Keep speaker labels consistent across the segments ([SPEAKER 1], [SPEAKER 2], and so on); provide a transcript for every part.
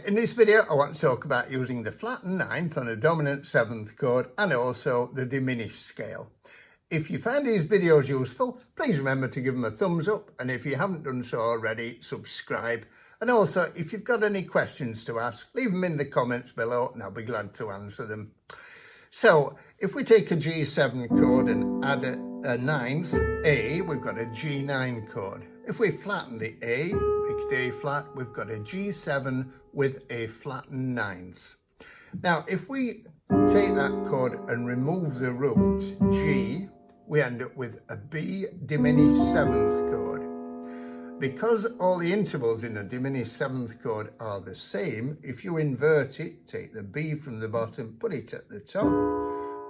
[SPEAKER 1] In this video, I want to talk about using the flattened ninth on a dominant seventh chord and also the diminished scale. If you find these videos useful, please remember to give them a thumbs up, and if you haven't done so already, subscribe. And also, if you've got any questions to ask, leave them in the comments below and I'll be glad to answer them. So, if we take a G7 chord and add a ninth, A, we've got a G9 chord. If we flatten the A, make it A flat, we've got a G7 with a flattened ninth. Now, if we take that chord and remove the root, G, we end up with a B diminished seventh chord. Because all the intervals in a diminished seventh chord are the same, if you invert it, take the B from the bottom, put it at the top,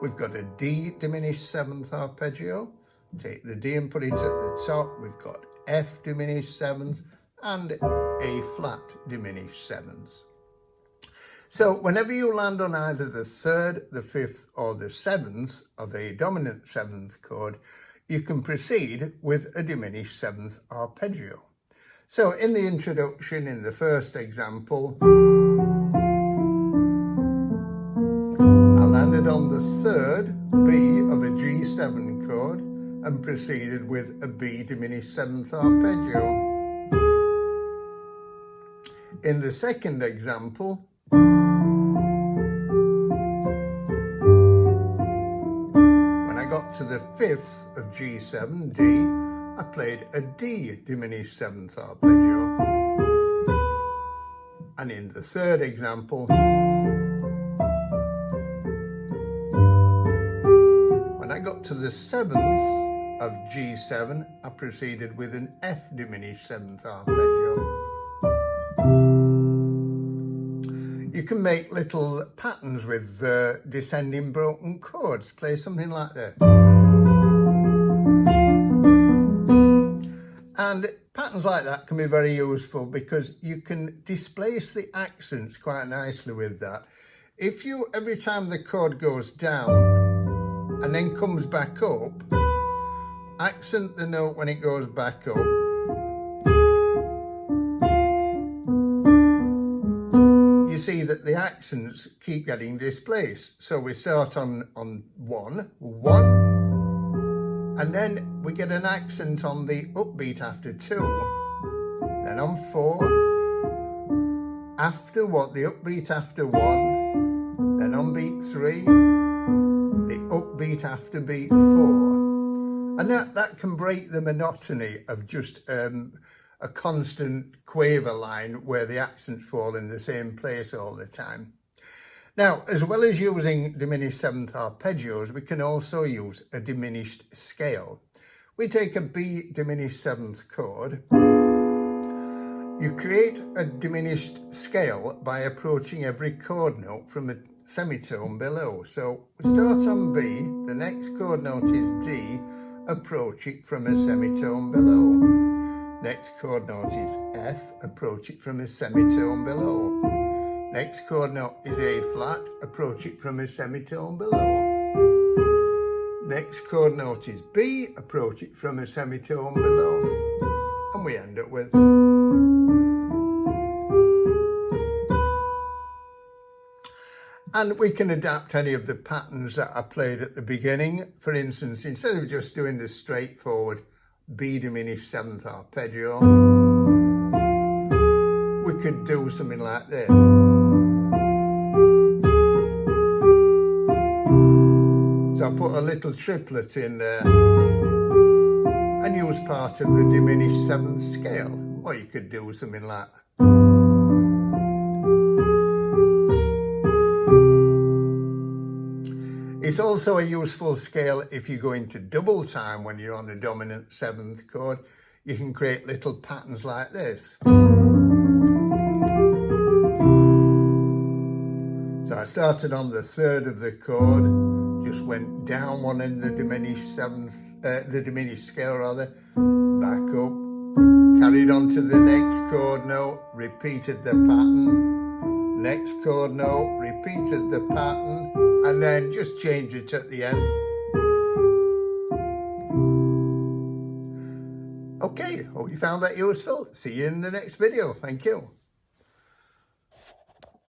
[SPEAKER 1] we've got a D diminished seventh arpeggio. Take the D and put it at the top, we've got F diminished seventh and A flat diminished seventh. So whenever you land on either the third, the fifth or the seventh of a dominant seventh chord, you can proceed with a diminished seventh arpeggio. So in the introduction, in the first example, I landed on the third B of a G7 chord and proceeded with a B diminished seventh arpeggio. In the second example, when I got to the fifth of G7, D, I played a D diminished seventh arpeggio. And in the third example, when I got to the seventh of G7, I proceeded with an F diminished seventh arpeggio. You can make little patterns with descending broken chords. Play something like that. And patterns like that can be very useful because you can displace the accents quite nicely with that. If you, every time the chord goes down and then comes back up, accent the note when it goes back up. You see that the accents keep getting displaced. So we start on one, and then we get an accent on the upbeat after two, then on four, after what, the upbeat after one, then on beat three, the upbeat after beat four. And that can break the monotony of just a constant quaver line where the accents fall in the same place all the time. Now, as well as using diminished seventh arpeggios, we can also use a diminished scale. We take a B diminished seventh chord. You create a diminished scale by approaching every chord note from a semitone below. So we start on B, the next chord note is D, approach it from a semitone below. Next chord note is F, approach it from a semitone below. Next chord note is A flat, approach it from a semitone below. Next chord note is B, approach it from a semitone below. And we end up with... And we can adapt any of the patterns that I played at the beginning. For instance, instead of just doing the straightforward B diminished seventh arpeggio, we could do something like this. So I put a little triplet in there and use part of the diminished seventh scale. Or you could do something like that. It's also a useful scale if you go into double time when you're on a dominant seventh chord. You can create little patterns like this. So I started on the third of the chord, just went down one in the diminished seventh, the diminished scale rather, back up, carried on to the next chord note, repeated the pattern, next chord note, repeated the pattern, and then just change it at the end. Okay, hope you found that useful. See you in the next video. Thank you.